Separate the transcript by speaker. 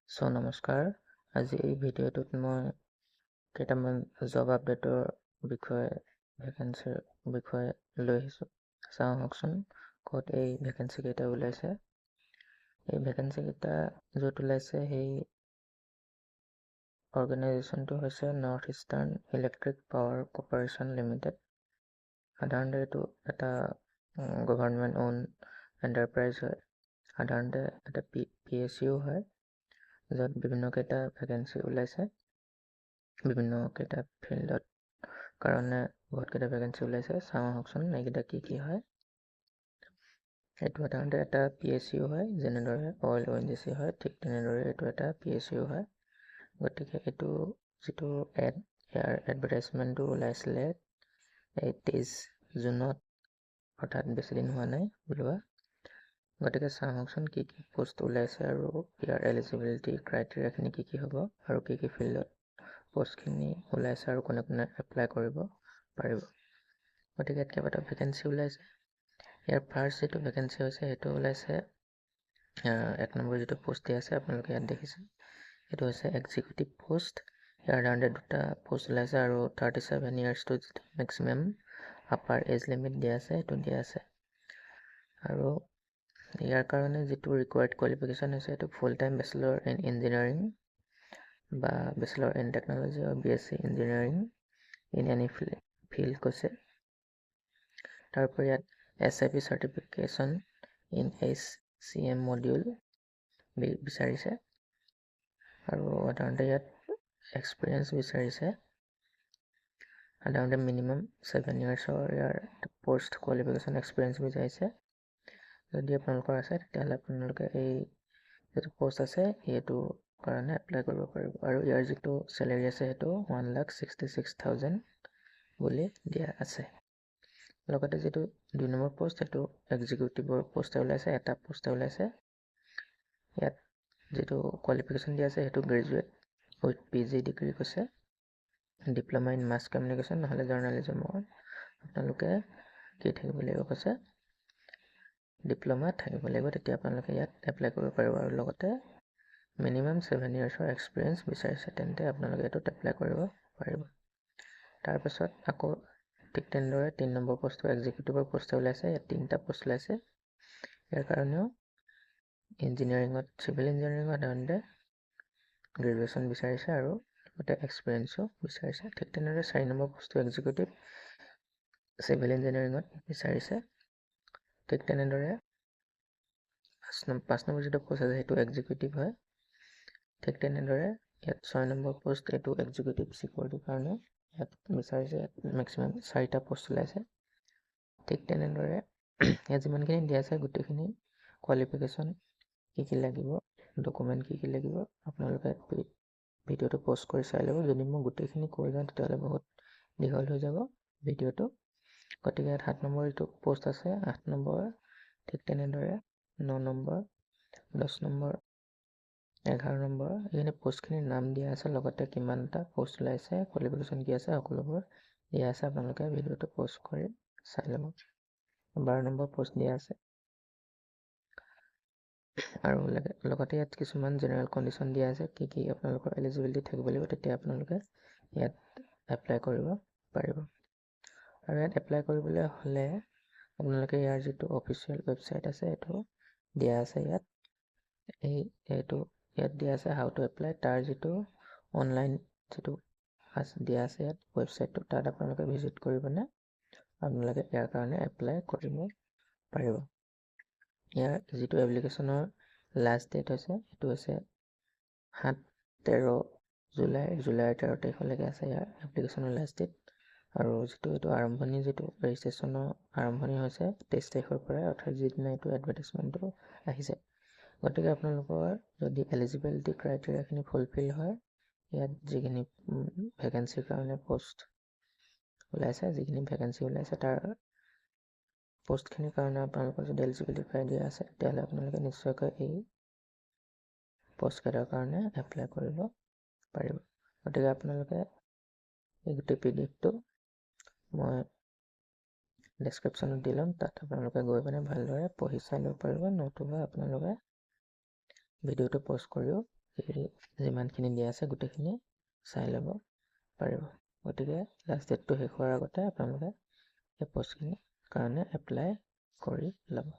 Speaker 1: নমস্কাৰ। আজি এই ভিডিঅ'টোত মই কেইটামান জব আপডেটৰ বিষয়ে ভেকেঞ্চিৰ বিষয়ে লৈ আহিছোঁ। চাওঁ আহকচোন ক'ত এই ভেকেঞ্চি কেইটা ওলাইছে। এই ভেকেঞ্চি কেইটা য'ত ওলাইছে সেই অৰ্গেনাইজেশ্যনটো হৈছে north eastern electric power corporation limited. সাধাৰণতে এইটো এটা গভৰ্ণমেণ্ট অ'ন এণ্টাৰপ্ৰাইজ হয়। সাধাৰণতে এটা PSU হয়, য'ত বিভিন্ন কেইটা ভেকেঞ্চি ওলাইছে, বিভিন্ন কেইটা ফিল্ডত কাৰণে বহুত কেইটা ভেকেঞ্চি ওলাইছে। চাওঁ আহকচোন এইকেইটা কি হয়। এইটো সাধাৰণতে এটা PSU হয়, যেনেদৰে অইল ONGC হয়, ঠিক তেনেদৰে এইটো এটা PSU হয়। গতিকে এইটো যিটো ইয়াৰ এডভাৰটাইজমেণ্টটো ওলাইছিলে এই 23 জুনত, অৰ্থাৎ বেছি দিন হোৱা নাই ওলোৱা। গতিকে চাওঁ আহকচোন কি পোষ্ট ওলাইছে আৰু ইয়াৰ এলিজিবিলিটি ক্ৰাইটেৰিয়াখিনি কি হ'ব আৰু কি ফিল্ডত পোষ্টখিনি ওলাইছে আৰু কোনে কোনে এপ্লাই কৰিব পাৰিব। গতিকে ইয়াত কেইবাটাও ভেকেঞ্চি ওলাইছে। ইয়াৰ ফাৰ্ষ্ট যিটো ভেকেঞ্চি হৈছে সেইটো ওলাইছে 1 নম্বৰ যিটো পোষ্ট দিয়া আছে আপোনালোকে ইয়াত দেখিছে, সেইটো হৈছে এক্সিকিউটিভ পোষ্ট। ইয়াৰ সাধাৰণতে দুটা পোষ্ট ওলাইছে আৰু 37 years to যিটো মেক্সিমাম আপাৰ এজ লিমিট দিয়া আছে সেইটো দিয়া আছে। আৰু ইয়াৰ কাৰণে যিটো ৰিকুৱাৰ্ড কোৱালিফিকেশ্যন হৈছে সেইটো full time bachelor in engineering বা বেচেলৰ ইন টেকন'লজি আৰু BSc engineering in any field কৈছে। তাৰোপৰি ইয়াত SIP certification in HCM module বিচাৰিছে আৰু সাধাৰণতে ইয়াত এক্সপিৰিয়েঞ্চ বিচাৰিছে। সাধাৰণতে মিনিমাম 7 yearsৰ ইয়াৰ পষ্ট কোৱালিফিকেশ্যন এক্সপিৰিয়েঞ্চ বিচাৰিছে। যদি আপোনালোকৰ আছে তেতিয়াহ'লে আপোনালোকে এই যিটো পোষ্ট আছে সেইটো কাৰণে এপ্লাই কৰিব পাৰিব। আৰু ইয়াৰ যিটো চেলেৰি আছে সেইটো 1,66,000 বুলি দিয়া আছে। লগতে যিটো 2 নম্বৰ পোষ্ট সেইটো এক্সিকিউটিভৰ পোষ্টে ওলাইছে, এটা পোষ্টে ওলাইছে। ইয়াত যিটো কোৱালিফিকেশ্যন দিয়া আছে সেইটো গ্ৰেজুৱেট উইথ PG ডিগ্ৰী কৈছে, ডিপ্ল'মা ইন মাছ কমিউনিকেশ্যন নহ'লে জাৰ্ণালিজমৰ আপোনালোকে কি থাকিব লাগিব কৈছে, ডিপ্ল'মা থাকিব লাগিব, তেতিয়া আপোনালোকে ইয়াত এপ্লাই কৰিব পাৰিব। আৰু লগতে মিনিমাম 7 yearsৰ এক্সপিৰিয়েঞ্চ বিচাৰিছে, তেন্তে আপোনালোকে এইটোত এপ্লাই কৰিব পাৰিব। তাৰপাছত আকৌ ঠিক তেনেদৰে 3 নম্বৰ পোষ্টটো এক্সিকিউটিভৰ পোষ্টে ওলাইছে। ইয়াত 3টা পোষ্ট ওলাইছে। ইয়াৰ কাৰণেও ইঞ্জিনিয়াৰিঙত চিভিল ইঞ্জিনিয়াৰিঙত সাধাৰণতে গ্ৰেজুৱেশ্যন বিচাৰিছে আৰু লগতে এক্সপিৰিয়েঞ্চো বিচাৰিছে। ঠিক তেনেদৰে 4 নম্বৰ পোষ্টটো এক্সিকিউটিভ চিভিল ইঞ্জিনিয়াৰিঙত বিচাৰিছে। ঠিক তেনেদৰে 5 নম্বৰ যিটো পোষ্ট আছে সেইটো এক্সিকিউটিভ হয়। ঠিক তেনেদৰে ইয়াত 6 নম্বৰ পোষ্ট এইটো এক্সিকিউটিভ চিকিউৰিটিৰ কাৰণে ইয়াত বিচাৰিছে। মেক্সিমাম 4টা পোষ্ট ওলাইছে। ঠিক তেনেদৰে ইয়াত যিমানখিনি দিয়া আছে গোটেইখিনি কোৱালিফিকেশ্যন কি লাগিব, ডকুমেণ্ট কি লাগিব আপোনালোকে ভিডিঅ'টো প'ষ্ট কৰি চাই ল'ব। যদি মই গোটেইখিনি কৈ যাওঁ তেতিয়াহ'লে বহুত দীঘল হৈ যাব ভিডিঅ'টো। গতিকে ইয়াত 7 নম্বৰ যিটো পোষ্ট আছে, 8 নম্বৰ, ঠিক তেনেদৰে 9 নম্বৰ, 10 নম্বৰ, 11 নম্বৰ, এইখিনি পোষ্টখিনিৰ নাম দিয়া আছে। লগতে কিমানটা পোষ্ট ওলাইছে, কোৱালিফিকেশ্যন কি আছে, সকলোবোৰ দিয়া আছে। আপোনালোকে ভিডিঅ'টো প'ষ্ট কৰি চাই ল'ব। 12 নম্বৰ পোষ্ট দিয়া আছে। আৰু লগতে ইয়াত কিছুমান জেনেৰেল কণ্ডিশ্যন দিয়া আছে, কি আপোনালোকৰ এলিজিবিলিটি থাকিব লাগিব, তেতিয়া আপোনালোকে ইয়াত এপ্লাই কৰিব পাৰিব। আৰু ইয়াত এপ্লাই কৰিবলৈ হ'লে আপোনালোকে ইয়াৰ যিটো অফিচিয়েল ৱেবছাইট আছে এইটো দিয়া আছে। ইয়াত দিয়া আছে হাউ টু এপ্লাই। তাৰ যিটো অনলাইন যিটো দিয়া আছে ইয়াত ৱেবছাইটটো, তাত আপোনালোকে ভিজিট কৰি পিনে আপোনালোকে ইয়াৰ কাৰণে এপ্লাই কৰিব পাৰিব। ইয়াৰ যিটো এপ্লিকেশ্যনৰ লাষ্ট ডেট হৈছে সেইটো হৈছে 7-13 জুলাইৰ 13 তাৰিখলৈকে আছে ইয়াৰ এপ্লিকেশ্যনৰ লাষ্ট ডেট। আৰু যিটো ৰেজিষ্ট্ৰেশ্যনৰ আৰম্ভণি হৈছে 23 তাৰিখৰ পৰা, অৰ্থাৎ যিদিনা এইটো এডভাৰটাইজমেণ্টটো আহিছে। গতিকে আপোনালোকৰ যদি এলিজিবিলিটি ক্ৰাইটেৰিয়াখিনি ফুলফিল হয়, ইয়াত যিখিনি ভেকেঞ্চিৰ কাৰণে পোষ্ট ওলাইছে, তাৰ পোষ্টখিনিৰ কাৰণে আপোনালোকৰ যদি এলিজিবিলিটি ক্ৰাইটেৰিয়া আছে তেতিয়াহ'লে আপোনালোকে নিশ্চয়কৈ এই পোষ্টকেইটাৰ কাৰণে এপ্লাই কৰিব পাৰিব। গতিকে আপোনালোকে এই গোটেই PDFটো মই ডেছক্ৰিপশ্যনত দি ল'ম, তাত আপোনালোকে গৈ পিনে ভালদৰে পঢ়ি চাই ল'ব পাৰিব, নতুবা আপোনালোকে ভিডিঅ'টো প'জ কৰিও যিমানখিনি দিয়া আছে গোটেইখিনি চাই ল'ব পাৰিব। গতিকে লাষ্ট ডেটটো শেষ হোৱাৰ আগতে আপোনালোকে এই পষ্টখিনিৰ কাৰণে এপ্লাই কৰি ল'ব।